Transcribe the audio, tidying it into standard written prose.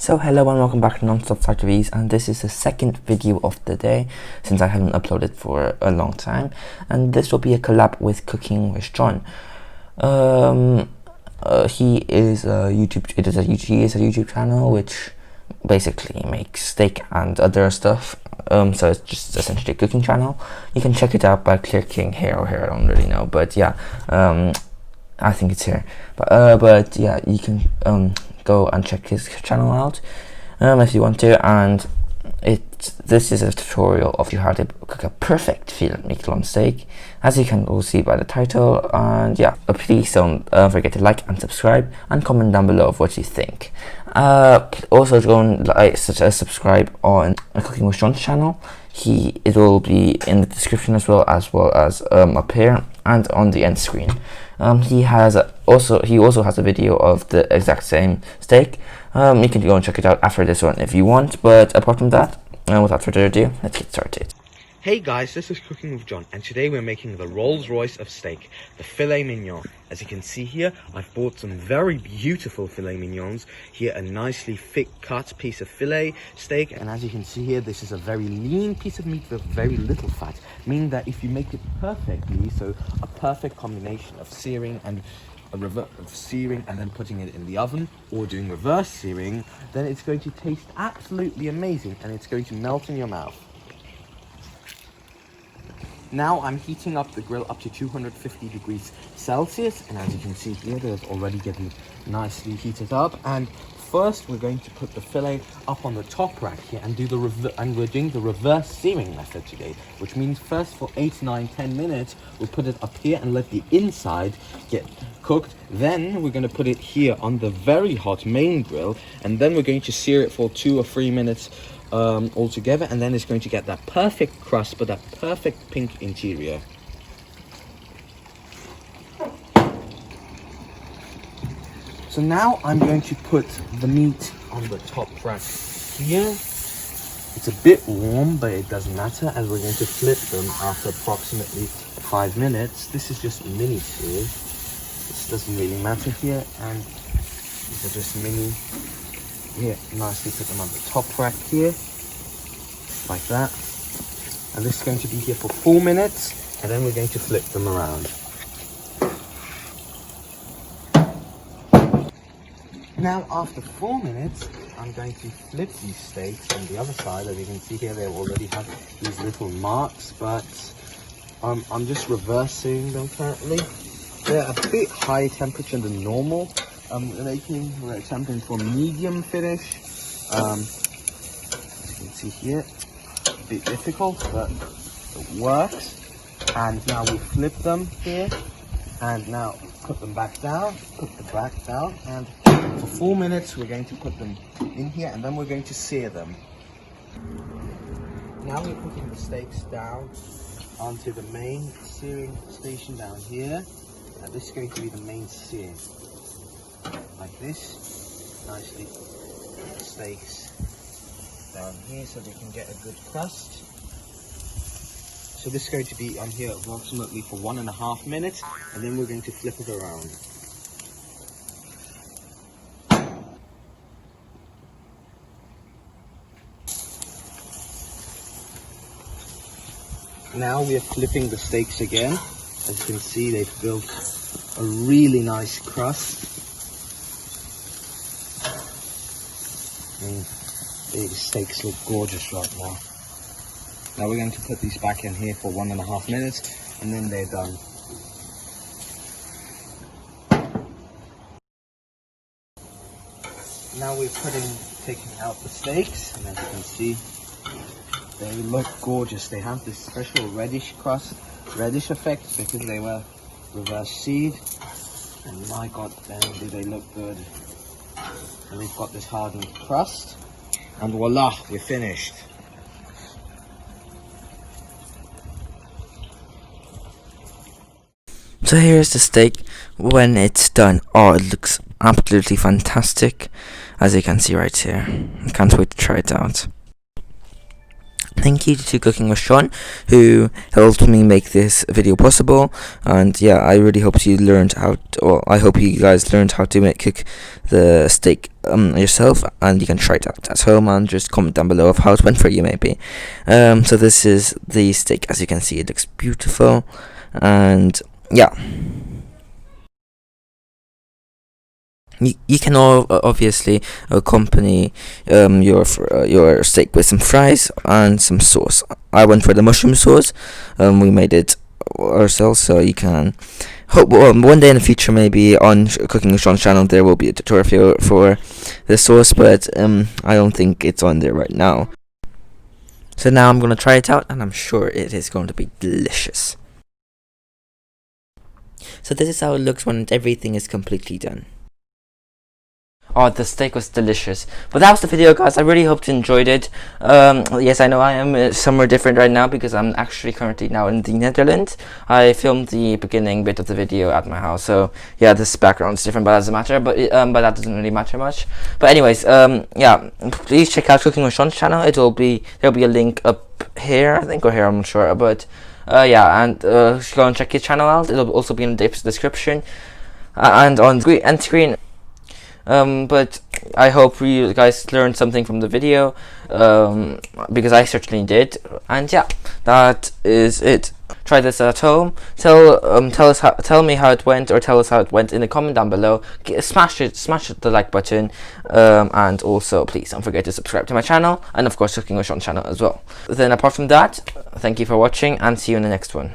So hello and welcome back to Non-Stop Star TVs, and this is the second video of the day since I haven't uploaded for a long time, and this will be a collab with Cooking with John. He is a YouTube channel which basically makes steak and other stuff. So it's just essentially a cooking channel. You can check it out by clicking here or here. I don't really know, but yeah, I think it's here. But yeah, you can go and check his channel out if you want to. And this is a tutorial of how to cook a perfect filet mignon steak, as you can all see by the title. And yeah, please don't forget to like and subscribe and comment down below of what you think. Also go and subscribe on Cooking with John's channel. It will be in the description as well as up here and on the end screen. He also has a video of the exact same steak. You can go and check it out after this one if you want. But apart from that, without further ado, let's get started. Hey guys, this is Cooking with John, and today we're making the Rolls Royce of steak, the filet mignon. As you can see here, I've bought some very beautiful filet mignons. Here, a nicely thick cut piece of filet steak, and as you can see here, this is a very lean piece of meat with very little fat, meaning that if you make it perfectly, so a perfect combination of searing and then putting it in the oven, or doing reverse searing, then it's going to taste absolutely amazing and it's going to melt in your mouth. Now I'm heating up the grill up to 250 degrees Celsius, and as you can see here, it's already getting nicely heated up. And first we're going to put the fillet up on the top rack here and we're doing the reverse searing method today, which means first for 8, 9, 10 minutes we'll put it up here and let the inside get cooked. Then we're going to put it here on the very hot main grill, and then we're going to sear it for 2 or 3 minutes all together, and then it's going to get that perfect crust but that perfect pink interior. So now I'm going to put the meat on the top rack here. It's a bit warm, but it doesn't matter, as we're going to flip them after approximately 5 minutes. This is just mini sears. This doesn't really matter here, and these are just mini. Here, nicely put them on the top rack here, like that. And this is going to be here for 4 minutes, and then we're going to flip them around. Now, after 4 minutes, I'm going to flip these steaks from the other side. As you can see here, they already have these little marks, but I'm just reversing them currently. They're a bit higher temperature than normal. We're attempting for medium finish. As you can see here, a bit difficult, but it works. And now we flip them here, and now put them back down, and for 4 minutes we're going to put them in here, and then we're going to sear them. Now we're putting the steaks down onto the main searing station down here, and this is going to be the main sear. Like this, nicely put the steaks down here so they can get a good crust. So this is going to be on here approximately for 1.5 minutes, and then we're going to flip it around. Now we are flipping the steaks again. As you can see, they've built a really nice crust. The steaks look gorgeous right now. Now we're going to put these back in here for 1.5 minutes, and then they're done. Now we're taking out the steaks, and as you can see, they look gorgeous. They have this special reddish effect because they were reverse seared, and my god damn, do they look good. And we've got this hardened crust, and voila, we're finished. So here's the steak when it's done. Oh, it looks absolutely fantastic, as you can see right here. I can't wait to try it out. Thank you to Cooking with Sean, who helped me make this video possible. And yeah, I really hope you learned how to, well, I hope you guys learned how to cook the steak yourself, and you can try it out at home and just comment down below of how it went for you maybe. So this is the steak. As you can see, it looks beautiful, and yeah. You can obviously accompany your steak with some fries and some sauce. I went for the mushroom sauce. We made it ourselves, so you can hope one day in the future, maybe on Cooking with Sean's channel, there will be a tutorial for the sauce, but I don't think it's on there right now. So now I'm gonna try it out, and I'm sure it is going to be delicious. So this is how it looks when everything is completely done. Oh, the steak was delicious. But that was the video, guys. I really hope you enjoyed it. Yes, I know I am somewhere different right now because I'm actually currently now in the Netherlands. I filmed the beginning bit of the video at my house, so yeah, this background is different, but that doesn't matter. But that doesn't really matter much. But anyways, yeah, please check out Cooking with Sean's channel. There'll be a link up here, I think, or here, I'm not sure. But yeah, and go and check his channel out. It'll also be in the description and on screen. But I hope you guys learned something from the video, because I certainly did. And yeah, that is it. Try this at home. Tell me how it went, or tell us how it went in the comment down below. Smash the like button, and also please don't forget to subscribe to my channel, and of course Cooking with Sean's channel as well. Then apart from that, thank you for watching, and see you in the next one.